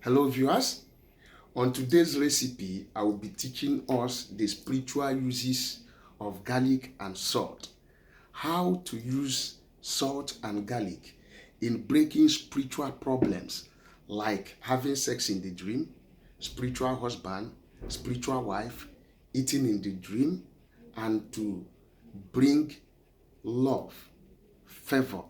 Hello viewers, on today's recipe I will be teaching us the spiritual uses of garlic and salt. How to use salt and garlic in breaking spiritual problems like having sex in the dream, spiritual husband, spiritual wife, eating in the dream, and to bring love, favor,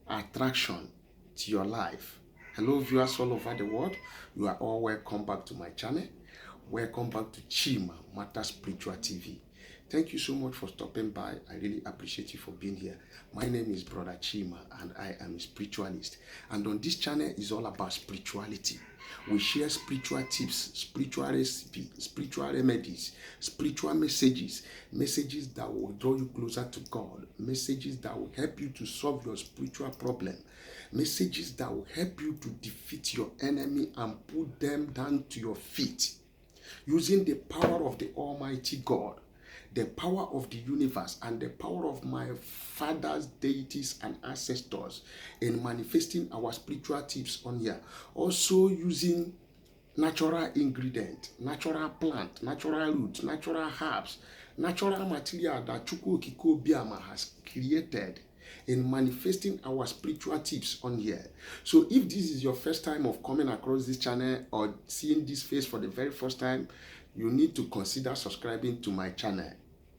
attraction to your life. Hello viewers all over the world, you are all welcome back to my channel. Welcome back to Chima Matter Spiritual TV. Thank you so much for stopping by. I really appreciate you for being here. My name is Brother Chima and I am a spiritualist. And on this channel is all about spirituality. We share spiritual tips, spiritual recipes, spiritual remedies, spiritual messages, messages that will draw you closer to God, messages that will help you to solve your spiritual problem, messages that will help you to defeat your enemy and put them down to your feet using the power of the Almighty God, the power of the universe, and the power of my father's deities and ancestors in manifesting our spiritual tips on here. Also using natural ingredient, natural plant, natural roots, natural herbs, natural material that Chukwu Okike Obiama has created in manifesting our spiritual tips on here. So if this is your first time of coming across this channel or seeing this face for the very first time, you need to consider subscribing to my channel.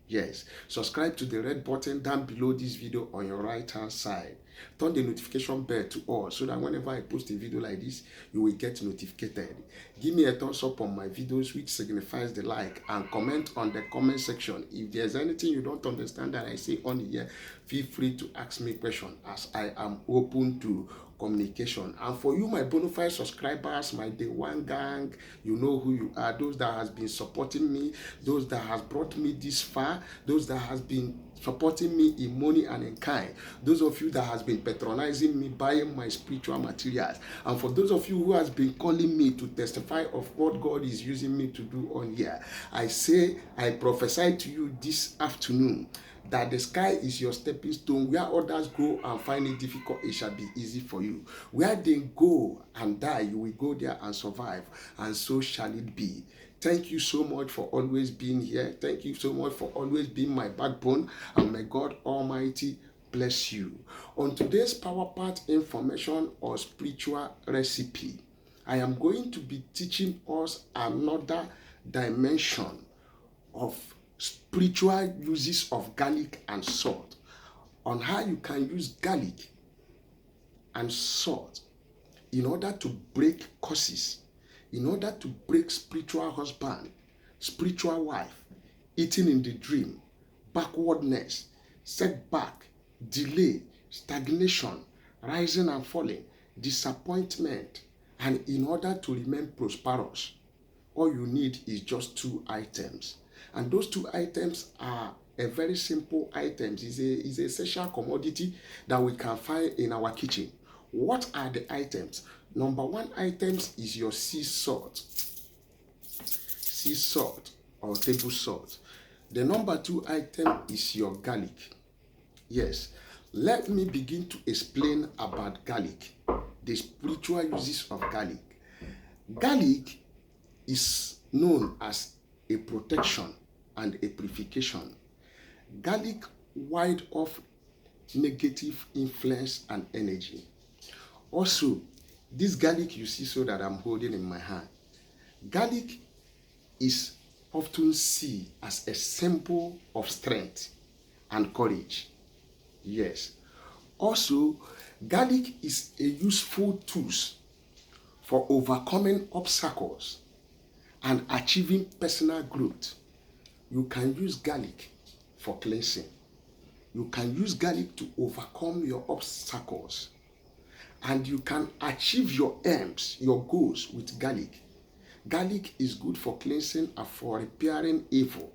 Yes, subscribe to the red button down below this video on your right hand side. Turn the notification bell to all so that whenever I post a video like this, you will get notified. Give me a thumbs up on my videos, which signifies the like, and comment on the comment section. If there's anything you don't understand that I say on here, feel free to ask me questions as I am open to communication. And for you, my bona fide subscribers, my day one gang, you know who you are. Those that has been supporting me, those that has brought me this far, those that has been supporting me in money and in kind, those of you that has been patronizing me, buying my spiritual materials, and for those of you who has been calling me to testify of what God is using me to do on here, I prophesy to you this afternoon that the sky is your stepping stone. Where others go and find it difficult, it shall be easy for you. Where they go and die, you will go there and survive, and so shall it be. Thank you so much for always being here. Thank you so much for always being my backbone, and may God Almighty bless you. On today's power part information or spiritual recipe, I am going to be teaching us another dimension of spiritual uses of garlic and salt, on how you can use garlic and salt in order to break curses, in order to break spiritual husband, spiritual wife, eating in the dream, backwardness, setback, delay, stagnation, rising and falling, disappointment, and in order to remain prosperous, all you need is just two items. And those two items are a very simple items. Is a essential commodity that we can find in our kitchen. What are the items? Number one items is your sea salt or table salt. The number two item is your garlic. Yes, let me begin to explain about garlic, the spiritual uses of garlic. Garlic is known as a protection and a purification. Garlic ward off negative influence and energy. Also, this garlic you see so that I'm holding in my hand, garlic is often seen as a symbol of strength and courage. Yes. Also, garlic is a useful tool for overcoming obstacles and achieving personal growth. You can use garlic for cleansing. You can use garlic to overcome your obstacles. And you can achieve your aims, your goals with garlic. Garlic is good for cleansing and for repairing evil.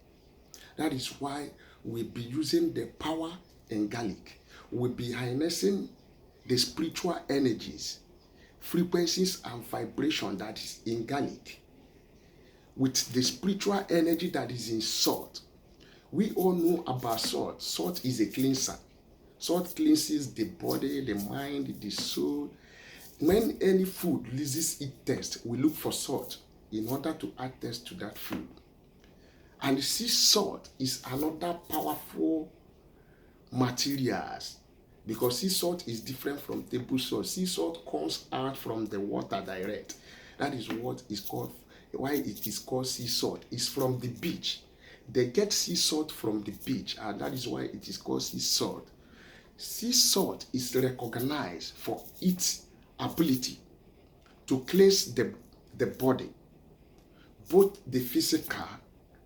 That is why we'll be using the power in garlic. We'll be harnessing the spiritual energies, frequencies and vibration that is in garlic with the spiritual energy that is in salt. We all know about salt. Salt is a cleanser. Salt cleanses the body, the mind, the soul. When any food loses its taste, we look for salt in order to add taste to that food. And sea salt is another powerful materials, because sea salt is different from table salt. Sea salt comes out from the water direct. That is what is called, why it is called sea salt. It's from the beach. They get sea salt from the beach, and that is why it is called sea salt. Sea salt is recognized for its ability to cleanse the body, both the physical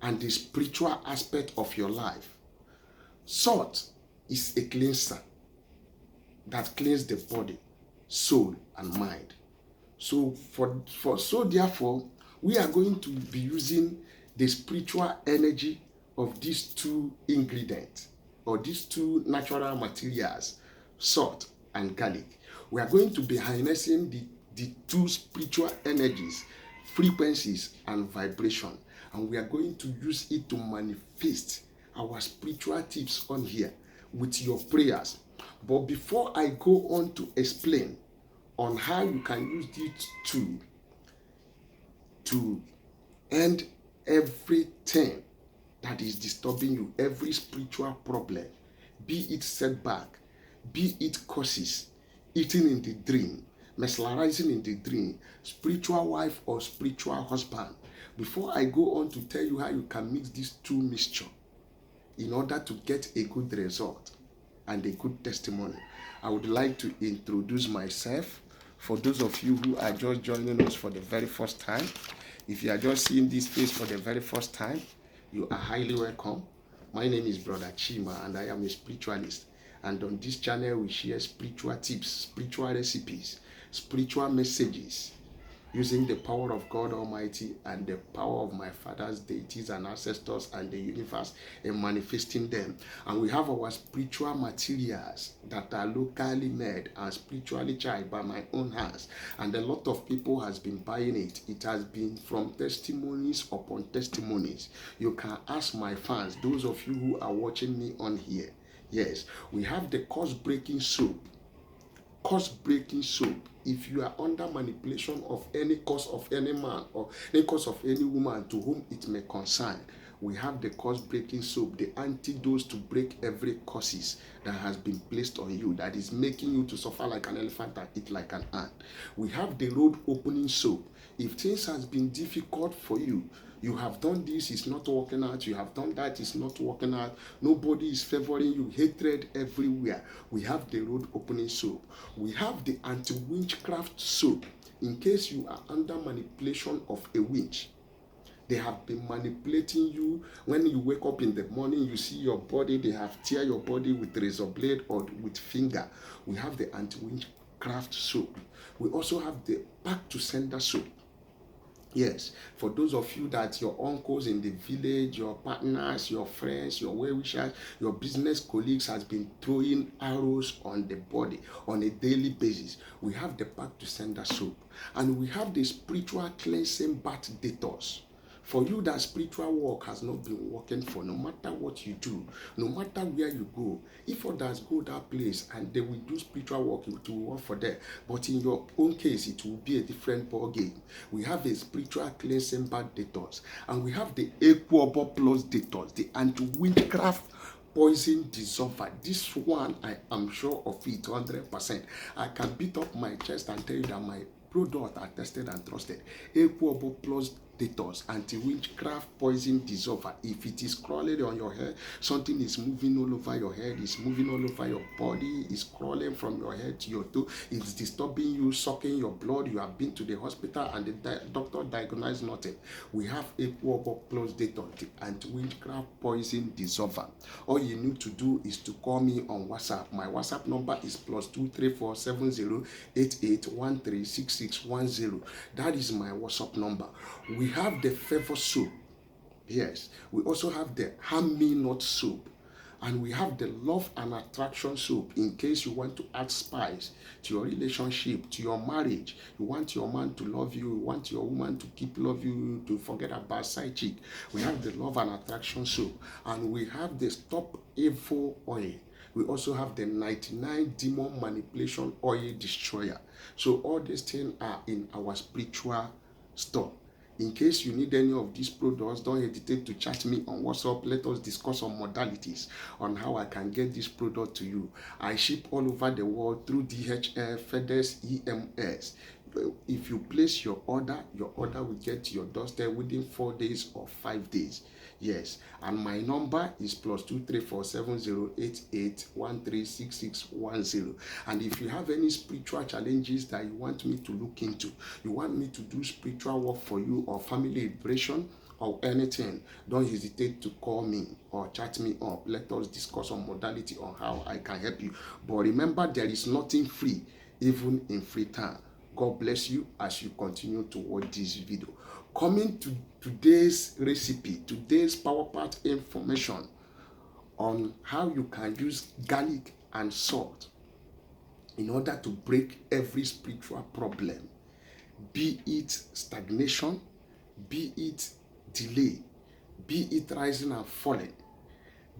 and the spiritual aspect of your life. Salt is a cleanser that cleans the body, soul, and mind. So therefore, we are going to be using the spiritual energy of these two ingredients, or these two natural materials, salt and garlic. We are going to be harnessing the two spiritual energies, frequencies, and vibration, and we are going to use it to manifest our spiritual tips on here with your prayers. But before I go on to explain on how you can use these two to end everything that is disturbing you, every spiritual problem, be it setback, be it causes, eating in the dream, mesmerizing in the dream, spiritual wife or spiritual husband. Before I go on to tell you how you can mix these two mixture in order to get a good result and a good testimony, I would like to introduce myself. For those of you who are just joining us for the very first time, if you are just seeing this face for the very first time, you are highly welcome. My name is Brother Chima, and I am a spiritualist. And on this channel, we share spiritual tips, spiritual recipes, spiritual messages, using the power of God Almighty and the power of my father's deities and ancestors and the universe, and manifesting them. And we have our spiritual materials that are locally made and spiritually charged by my own hands. And a lot of people has been buying it. It has been from testimonies upon testimonies. You can ask my fans, those of you who are watching me on here. Yes, we have the curse-breaking soap. Curse-breaking soap. If you are under manipulation of any curse of any man or any curse of any woman to whom it may concern, we have the curse-breaking soap, the antidote to break every curses that has been placed on you, that is making you to suffer like an elephant and eat like an ant. We have the road-opening soap. If things has been difficult for you, you have done this, it's not working out. You have done that, it's not working out. Nobody is favoring you. Hatred everywhere. We have the road opening soap. We have the anti-witchcraft soap. In case you are under manipulation of a witch, they have been manipulating you. When you wake up in the morning, you see your body, they have tear your body with razor blade or with finger. We have the anti-witchcraft soap. We also have the back to sender soap. Yes, for those of you that your uncles in the village, your partners, your friends, your well-wishers, your business colleagues has been throwing arrows on the body on a daily basis, we have the back to sender soap. And we have the spiritual cleansing bath detox. For you that spiritual work has not been working for, no matter what you do, no matter where you go, if others go that place and they will do spiritual work, it will work for them. But in your own case, it will be a different ball game. We have a spiritual cleansing bath detox, and we have the Equable Plus detox, the anti-witchcraft poison dissolver. This one, I am sure of it 100%. I can beat up my chest and tell you that my products are tested and trusted. Equable Plus detox, anti-witchcraft poison dissolver. If it is crawling on your head, something is moving all over your head, is moving all over your body, is crawling from your head to your toe, it's disturbing you, sucking your blood, you have been to the hospital and the doctor diagnosed nothing, we have Equable Plus detox, the anti-witchcraft poison dissolver. All you need to do is to call me on WhatsApp. My WhatsApp number is +234 7088136610. That is my WhatsApp number. We have the Favor soap. Yes. We also have the Harm Me Not soap. And we have the Love and Attraction soap in case you want to add spice to your relationship, to your marriage. You want your man to love you. You want your woman to keep love you, to forget about side chick. We have the Love and Attraction soap. And we have the Stop Evil oil. We also have the 99 demon manipulation oil destroyer. So all these things are in our spiritual store. In case you need any of these products, don't hesitate to chat me on WhatsApp. Let us discuss on modalities on how I can get this product to you. I ship all over the world through DHL, FedEx, EMS. If you place your order will get to your doorstep within 4 days or 5 days. Yes, and my number is +2347088136610. And if you have any spiritual challenges that you want me to look into, you want me to do spiritual work for you or family liberation or anything, don't hesitate to call me or chat me up. Let us discuss on modality on how I can help you. But remember, there is nothing free, even in free time. God bless you as you continue to watch this video. Coming to today's recipe, today's power part information on how you can use garlic and salt in order to break every spiritual problem, be it stagnation, be it delay, be it rising and falling,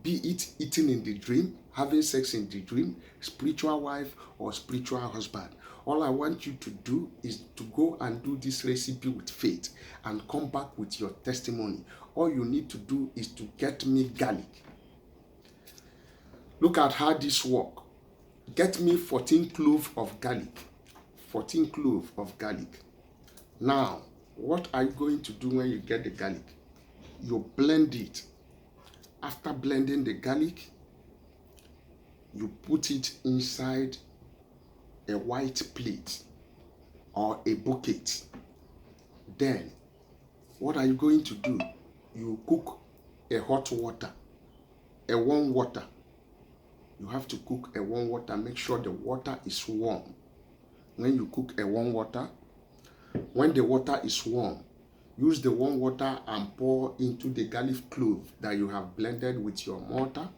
be it eating in the dream, having sex in the dream, spiritual wife or spiritual husband. All I want you to do is to go and do this recipe with faith and come back with your testimony. All you need to do is to get me garlic. Look at how this works. Get me 14 cloves of garlic. 14 cloves of garlic. Now, what are you going to do when you get the garlic? You blend it. After blending the garlic, you put it inside a white plate or a bucket. Then, what are you going to do? You cook a hot water, a warm water. You have to cook a warm water. Make sure the water is warm. When you cook a warm water, when the water is warm, use the warm water and pour into the garlic clove that you have blended with your mortar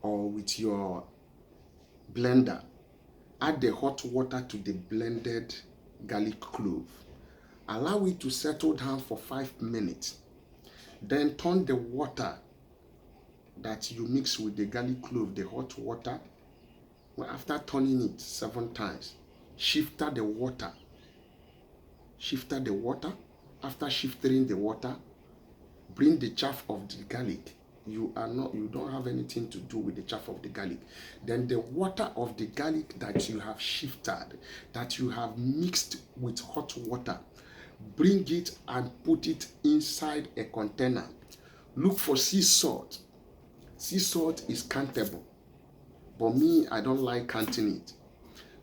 or with your blender. Add the hot water to the blended garlic clove. Allow it to settle down for 5 minutes. Then turn the water that you mix with the garlic clove, the hot water. Well, after turning it 7 times, shift the water. Shift the water. After shifting the water, bring the chaff of the garlic. You don't have anything to do with the chaff of the garlic. Then the water of the garlic that you have shifted, that you have mixed with hot water, bring it and put it inside a container. Look for sea salt. Sea salt is countable, but me, I don't like counting it.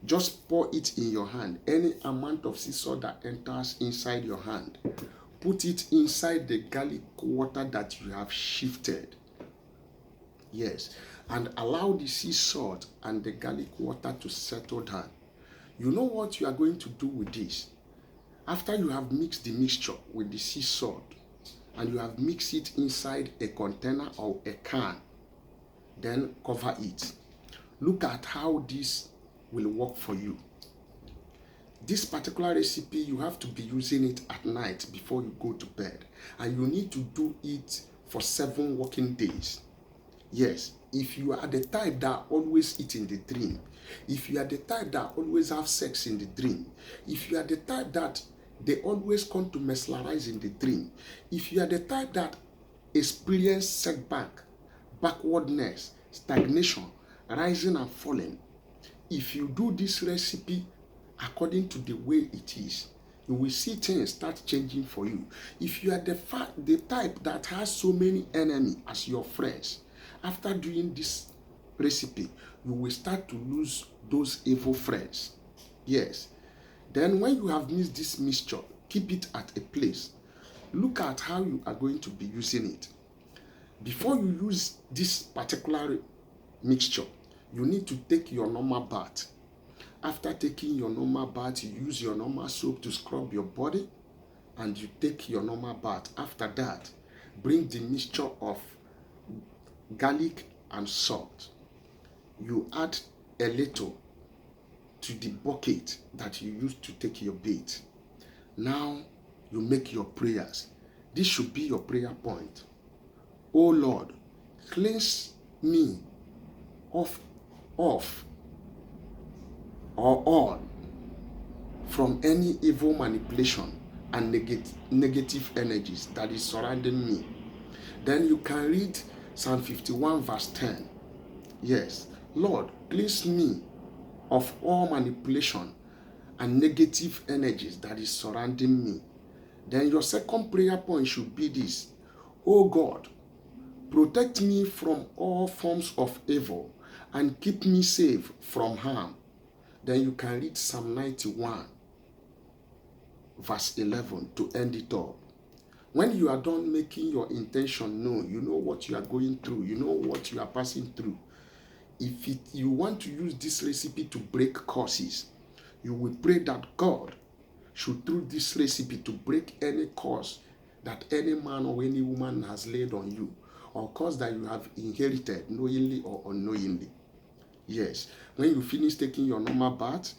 Just pour it in your hand. Any amount of sea salt that enters inside your hand, put it inside the garlic water that you have shifted. Yes, and allow the sea salt and the garlic water to settle down. You know what you are going to do with this? After you have mixed the mixture with the sea salt and you have mixed it inside a container or a can, then cover it. Look at how this will work for you. This particular recipe, you have to be using it at night before you go to bed. And you need to do it for 7 working days. Yes, if you are the type that always eat in the dream, if you are the type that always have sex in the dream, if you are the type that they always come to mesmerize in the dream, if you are the type that experience setback, backwardness, stagnation, rising and falling, if you do this recipe according to the way it is, you will see things start changing for you. If you are the type that has so many enemies as your friends, after doing this recipe, you will start to lose those evil friends. Yes. Then when you have mixed this mixture, keep it at a place. Look at how you are going to be using it. Before you use this particular mixture, you need to take your normal bath. After taking your normal bath, you use your normal soap to scrub your body and you take your normal bath. After that, bring the mixture of garlic and salt. You add a little to the bucket that you use to take your bath. Now you make your prayers. This should be your prayer point. Oh Lord, cleanse me off or on from any evil manipulation and negative energies that is surrounding me. Then you can read Psalm 51 verse 10. Yes, Lord, cleanse me of all manipulation and negative energies that is surrounding me. Then your second prayer point should be this: Oh God, protect me from all forms of evil and keep me safe from harm. Then you can read Psalm 91 verse 11 to end it up. When you are done making your intention known, you know what you are going through, you know what you are passing through. If you want to use this recipe to break curses, you will pray that God should, through this recipe, to break any curse that any man or any woman has laid on you, or curse that you have inherited knowingly or unknowingly. Yes, when you finish taking your normal bath,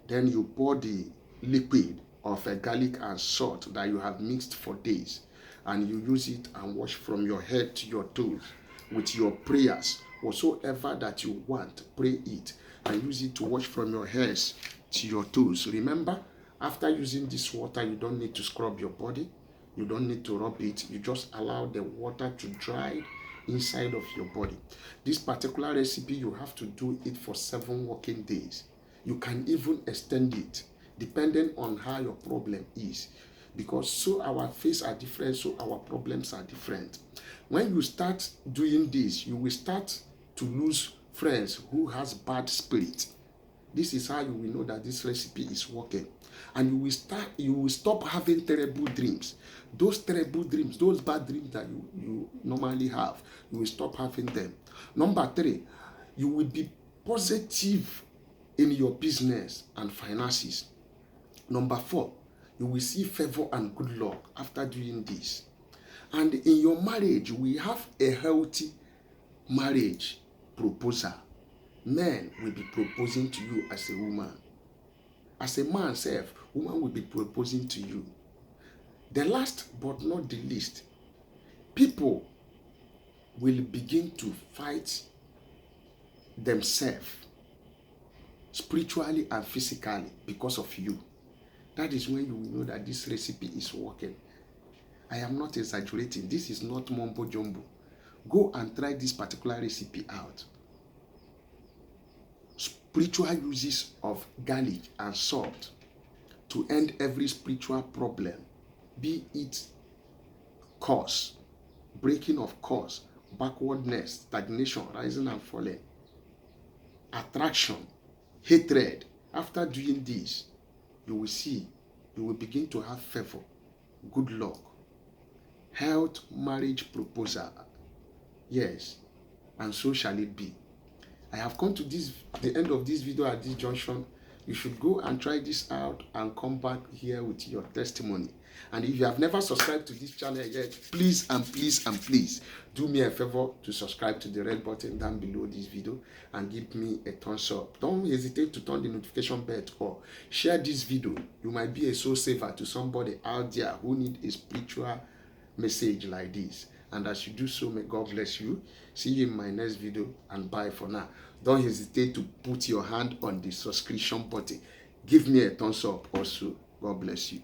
then you pour the liquid of a garlic and salt that you have mixed for days, and you use it and wash from your head to your toes with your prayers. Whatsoever that you want, pray it and use it to wash from your hairs to your toes. Remember, after using this water, you don't need to scrub your body, you don't need to rub it, you just allow the water to dry inside of your body. This particular recipe, you have to do it for 7 working days. You can even extend it depending on how your problem is, because so our faces are different, so our problems are different. When you start doing this, you will start to lose friends who has bad spirit. This is how you will know that this recipe is working. And you will stop having terrible dreams. Those terrible dreams, those bad dreams that you normally have, you will stop having them. Number 3, you will be positive in your business and finances. Number 4, you will see favor and good luck after doing this. And in your marriage, we have a healthy marriage proposal. Men will be proposing to you as a woman. As a man self, woman will be proposing to you. The last but not the least, people will begin to fight themselves spiritually and physically because of you. That is when you will know that this recipe is working. I am not exaggerating. This is not mumbo jumbo. Go and try this particular recipe out. Spiritual uses of garlic and salt to end every spiritual problem, be it curse, breaking of curse, backwardness, stagnation, rising and falling, attraction, hatred. After doing this, you will see, you will begin to have favor, good luck, health, marriage proposal. Yes, and so shall it be. I have come to the end of this video at this junction. You should go and try this out and come back here with your testimony. And if you have never subscribed to this channel yet, please and please and please do me a favor to subscribe to the red button down below this video and give me a thumbs up. Don't hesitate to turn the notification bell or share this video. You might be a soul saver to somebody out there who need a spiritual message like this. And as you do so, may God bless you. See you in my next video, and bye for now. Don't hesitate to put your hand on the subscription button. Give me a thumbs up also. God bless you.